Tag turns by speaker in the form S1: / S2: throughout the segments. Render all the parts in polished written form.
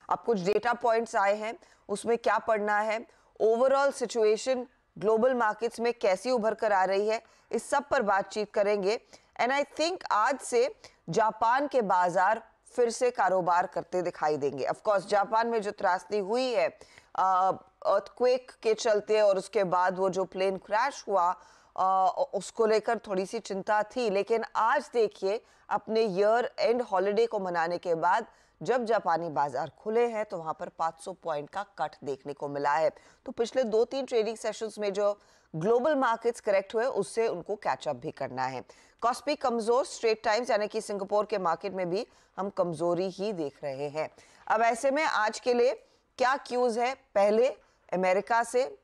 S1: अब कुछ data points आए हैं, उसमें क्या पढ़ना है, ओवरऑल सिचुएशन ग्लोबल मार्केट्स में कैसी उभर कर आ रही है, इस सब पर बातचीत करेंगे। एंड आई थिंक आज से जापान के बाजार फिर से कारोबार करते दिखाई देंगे। ऑफ कोर्स जापान में जो त्रासदी हुई है अर्थक्वेक के चलते और उसके बाद वो जो प्लेन क्रैश हुआ उसको लेकर थोड़ी सी चिंता थी, लेकिन आज देखिए अपने ईयर एंड हॉलिडे को मनाने के बाद जब जापानी बाजार खुले हैं तो वहां पर 500 पॉइंट का कट देखने को मिला है। तो पिछले 2-3 ट्रेडिंग सेशंस में जो ग्लोबल मार्केट्स करेक्ट हुए उससे उनको कैचअप भी करना है। कॉस्पी कमजोर, स्ट्रेट टाइम्स यानी कि सिंगापुर के मार्केट में भी हम कमजोरी ही देख रहे हैं। अब ऐसे में आज के लिए क्या क्यूज है, पहले अमेरिका से,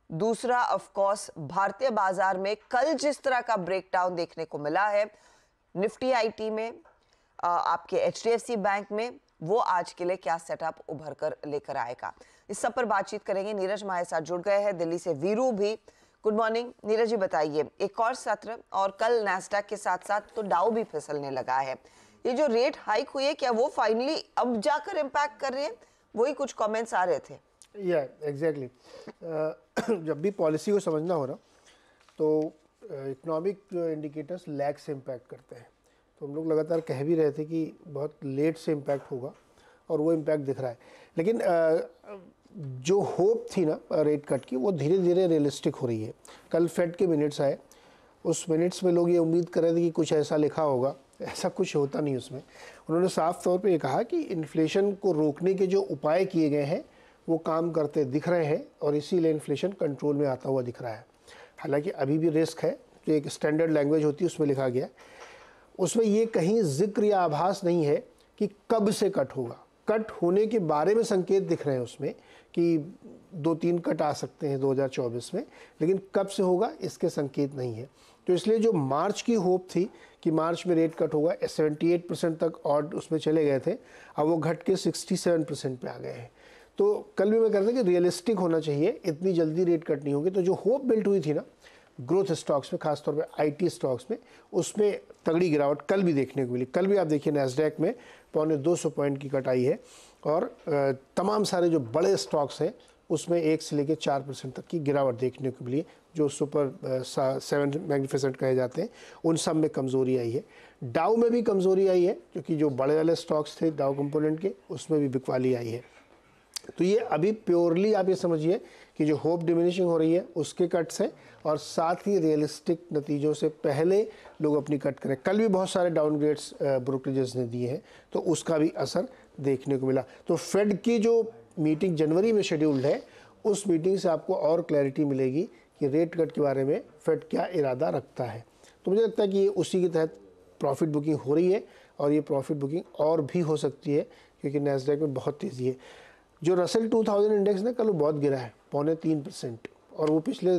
S1: दूसरा ऑफ कोर्स भारतीय बाजार में कल जिस तरह का ब्रेकडाउन देखने को मिला है निफ्टी आईटी में, आपके एचडीएफसी बैंक में, वो आज के लिए क्या सेटअप उभर कर लेकर आएगा, इस सब पर बातचीत करेंगे। नीरज हमारे साथ जुड़ गए हैं, दिल्ली से वीरू भी। गुड मॉर्निंग नीरज जी, बताइए एक और सत्र और कल नैस्डैक के साथ साथ तो डाउ भी फिसलने लगा है, ये जो रेट हाइक हुई है क्या वो फाइनली अब जाकर इम्पैक्ट कर रहे हैं? वही कुछ कमेंट्स आ रहे थे।
S2: या एग्जैक्टली जब भी पॉलिसी को समझना हो ना तो इकोनॉमिक इंडिकेटर्स लैग से इम्पैक्ट करते हैं। तो हम लोग लगातार कह भी रहे थे कि बहुत लेट से इम्पैक्ट होगा और वो इम्पैक्ट दिख रहा है। लेकिन जो होप थी ना रेट कट की वो धीरे धीरे रियलिस्टिक हो रही है। कल फेड के मिनट्स आए, उस मिनट्स में लोग ये उम्मीद कर रहे थे कि कुछ ऐसा लिखा होगा, ऐसा कुछ होता नहीं उसमें। उन्होंने साफ तौर पे ये कहा कि इन्फ्लेशन को रोकने के जो उपाय किए गए हैं वो काम करते दिख रहे हैं और इसीलिए इन्फ्लेशन कंट्रोल में आता हुआ दिख रहा है। हालांकि अभी भी रिस्क है, जो एक स्टैंडर्ड लैंग्वेज होती है उसमें लिखा गया, उसमें ये कहीं जिक्र या आभास नहीं है कि कब से कट होगा। कट होने के बारे में संकेत दिख रहे हैं उसमें कि 2-3 कट आ सकते हैं 2024 में, लेकिन कब से होगा इसके संकेत नहीं है। तो इसलिए जो मार्च की होप थी कि मार्च में रेट कट होगा, 78% तक और उसमें चले गए थे, अब वो घट के 67% पे आ गए हैं। तो कल भी मैं कहता कि रियलिस्टिक होना चाहिए, इतनी जल्दी रेट कट नहीं होगी। तो जो होप बिल्ट हुई थी ना ग्रोथ स्टॉक्स में, खासतौर पे आईटी स्टॉक्स में, उसमें तगड़ी गिरावट कल भी देखने को मिली। कल भी आप देखिए नैस्डैक में 250 पॉइंट की कट आई है और तमाम सारे जो बड़े स्टॉक्स हैं उसमें 1 से लेकर 4% तक की गिरावट देखने को मिली, जो सुपर 7 मैग्निफिसेंट कहे जाते हैं, उन सब में कमज़ोरी आई है। डाउ में भी कमज़ोरी आई है क्योंकि जो बड़े वाले स्टॉक्स थे डाउ कंपोनेंट के, उसमें भी बिकवाली आई है। तो ये अभी प्योरली आप ये समझिए कि जो होप डिमिनिशिंग हो रही है उसके कट्स हैं और साथ ही रियलिस्टिक नतीजों से पहले लोग अपनी कट करें। कल भी बहुत सारे डाउनग्रेड्स ब्रोकरेजेस ने दिए हैं तो उसका भी असर देखने को मिला। तो फेड की जो मीटिंग जनवरी में शेड्यूल्ड है, उस मीटिंग से आपको और क्लैरिटी मिलेगी कि रेट कट के बारे में फेड क्या इरादा रखता है। तो मुझे लगता है कि उसी के तहत प्रॉफिट बुकिंग हो रही है और ये प्रॉफिट बुकिंग और भी हो सकती है क्योंकि नैस्डैक में बहुत तेज़ी है। जो रसेल 2000 इंडेक्स ना कल वो बहुत गिरा है, 0.25%, और वो पिछले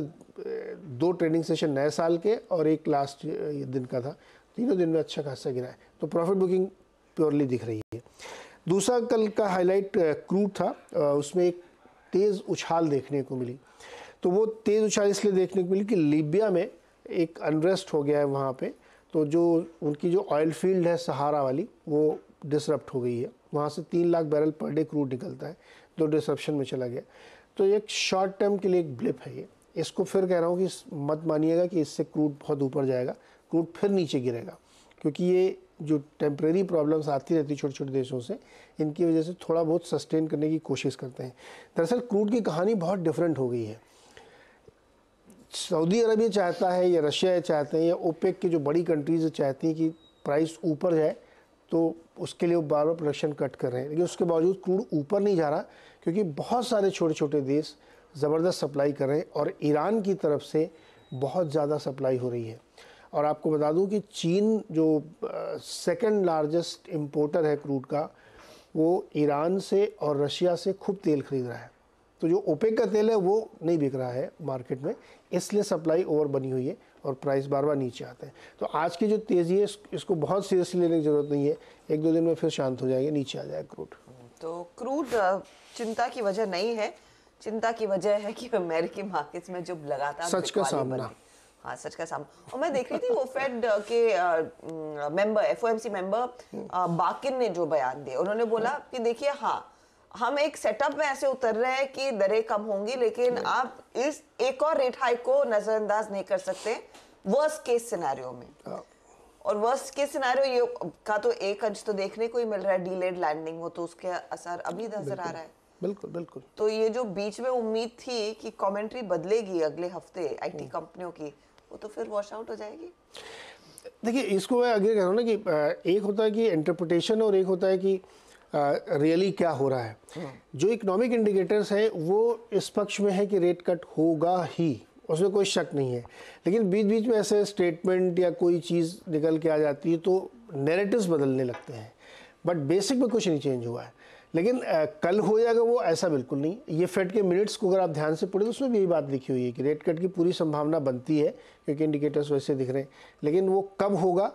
S2: 2 ट्रेडिंग सेशन नए साल के और एक लास्ट दिन का था, तीनों दिन में अच्छा खासा गिरा है। तो प्रॉफिट बुकिंग प्योरली दिख रही है। दूसरा कल का हाईलाइट क्रूड था, उसमें एक तेज़ उछाल देखने को मिली। तो वो तेज़ उछाल इसलिए देखने को मिली कि लीबिया में एक अनरेस्ट हो गया है वहाँ पे, तो जो उनकी जो ऑयल फील्ड है सहारा वाली वो डिसरप्ट हो गई है। वहाँ से 3 lakh barrel per day crude निकलता है, जो डिसरप्शन में चला गया। तो एक शॉर्ट टर्म के लिए एक ब्लिप है ये। इसको फिर कह रहा हूँ कि मत मानिएगा कि इससे क्रूड बहुत ऊपर जाएगा, क्रूड फिर नीचे गिरेगा, क्योंकि ये जो टेम्परेरी प्रॉब्लम्स आती रहती छोटे छोटे देशों से, इनकी वजह से थोड़ा बहुत सस्टेन करने की कोशिश करते हैं। दरअसल क्रूड की कहानी बहुत डिफरेंट हो गई है। सऊदी अरब चाहता है या रशिया चाहते हैं या ओपेक की जो बड़ी कंट्रीज चाहती हैं कि प्राइस ऊपर जाए, तो उसके लिए वो बार बार प्रोडक्शन कट कर रहे हैं। लेकिन उसके बावजूद क्रूड ऊपर नहीं जा रहा क्योंकि बहुत सारे छोटे छोटे देश ज़बरदस्त सप्लाई कर रहे हैं और ईरान की तरफ से बहुत ज़्यादा सप्लाई हो रही है। और आपको बता दूं कि चीन जो सेकंड लार्जेस्ट इम्पोर्टर है क्रूड का, वो ईरान से और रशिया से खूब तेल खरीद रहा है। तो जो ओपेक का तेल है वो नहीं बिक रहा है मार्केट में, इसलिए सप्लाई ओवर बनी हुई है और प्राइस बार बार नीचे आते हैं। तो आज की जो तेज़ी है इसको बहुत सीरियसली लेने की ज़रूरत नहीं है, 1-2 दिन में फिर शांत हो जाएंगे, नीचे आ जाएगा क्रूड।
S1: तो क्रूड चिंता की वजह नहीं है, चिंता की वजह है कि अमेरिकी मार्केट्स में जो लगातार
S2: सच का सामना,
S1: हाँ सच का सामना। और मैं देख रही थी वो फेड के मेंबर, एफओएमसी मेंबर बाकिन ने जो बयान दिए, उन्होंने बोला कि देखिए हाँ हम एक सेटअप में ऐसे उतर रहे हैं कि दरें कम होंगी, लेकिन आप इस एक और रेट हाइक को नजरअंदाज नहीं कर सकते वर्स्ट केस सिनेरियो में। और वर्स्ट केस सिनेरियो ये का तो एक अंश तो देखने को ही मिल रहा है, डीलेड लैंडिंग हो, तो उसके असर अभी नजर आ रहा है।
S2: बिल्कुल बिल्कुल।
S1: तो ये जो बीच में उम्मीद थी कि कमेंट्री बदलेगी अगले हफ्ते आईटी कंपनियों की, वो तो फिर वॉश आउट हो जाएगी।
S2: देखिए, इसको मैं आगे कह रहा हूँ ना कि एक होता है कि इंटरप्रिटेशन और एक होता है कि रियली क्या हो रहा है। जो इकोनॉमिक इंडिकेटर्स हैं वो इस पक्ष में है कि रेट कट होगा ही, उसमें कोई शक नहीं है। लेकिन बीच बीच में ऐसे स्टेटमेंट या कोई चीज़ निकल के आ जाती है तो नैरेटिव्स बदलने लगते हैं, बट बेसिक में कुछ नहीं चेंज हुआ है। लेकिन कल हो जाएगा वो, ऐसा बिल्कुल नहीं। ये फेड के मिनट्स को अगर आप ध्यान से पढ़ें तो उसमें भी यही बात लिखी हुई है कि रेट कट की पूरी संभावना बनती है, क्योंकि इंडिकेटर्स वैसे दिख रहे हैं। लेकिन वो कब होगा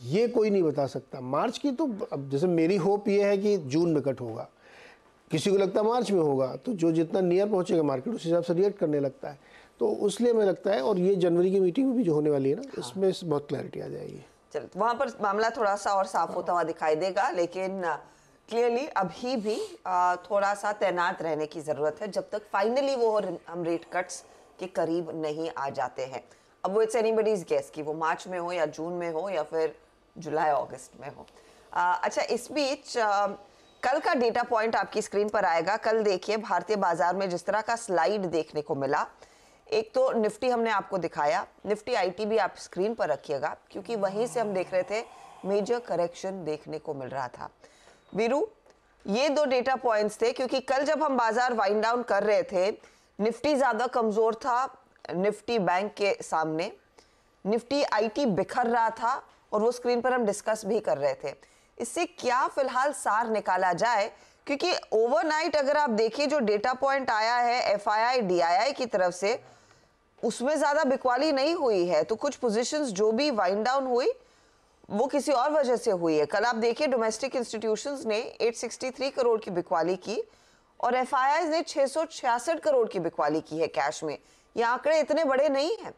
S2: ये कोई नहीं बता सकता। मार्च की तो अब जैसे मेरी होप ये है कि जून में कट होगा, किसी को लगता है मार्च में होगा, तो जो जितना नियर पहुंचेगा मार्केट उस हिसाब से रिएक्ट करने लगता है। तो उसलिए मुझे लगता है, और ये जनवरी की मीटिंग में भी जो होने वाली है ना, इसमें बहुत क्लैरिटी आ जाएगी।
S1: चलो, वहां पर मामला थोड़ा सा और साफ होता हुआ दिखाई देगा, लेकिन क्लियरली अभी भी थोड़ा सा तैनात रहने की जरूरत है जब तक फाइनली वो हम रेट कट्स के करीब नहीं आ जाते हैं। अब वो इट्स एनीबडीज गेस कि वो मार्च में हो या जून में हो या फिर जुलाई अगस्त में हो। अच्छा, इस बीच कल का डेटा पॉइंट आपकी स्क्रीन पर आएगा। कल देखिए भारतीय बाजार में जिस तरह का स्लाइड देखने को मिला, एक तो निफ्टी हमने आपको दिखाया, निफ्टी आईटी भी आप स्क्रीन पर रखिएगा, क्योंकि वहीं से हम देख रहे थे मेजर करेक्शन देखने को मिल रहा था। वीरू, ये दो डेटा पॉइंट्स थे, क्योंकि कल जब हम बाजार वाइंड डाउन कर रहे थे, निफ्टी ज्यादा कमजोर था निफ्टी बैंक के सामने, निफ्टी आईटी बिखर रहा था, और वो स्क्रीन पर हम डिस्कस भी कर रहे थे। इससे क्या फिलहाल सार निकाला जाए, क्योंकि ओवरनाइट अगर आप देखिए जो डेटा पॉइंट आया है एफआईआई डीआईआई की तरफ से, उसमें ज्यादा बिकवाली नहीं हुई है। तो कुछ पोजीशंस जो भी वाइंड डाउन हुई वो किसी और वजह से हुई है। कल आप देखिए डोमेस्टिक इंस्टीट्यूशंस ने 863 करोड़ की बिकवाली की और एफआईआई ने 666 करोड़ की बिकवाली की है कैश में। ये आंकड़े इतने बड़े नहीं हैं।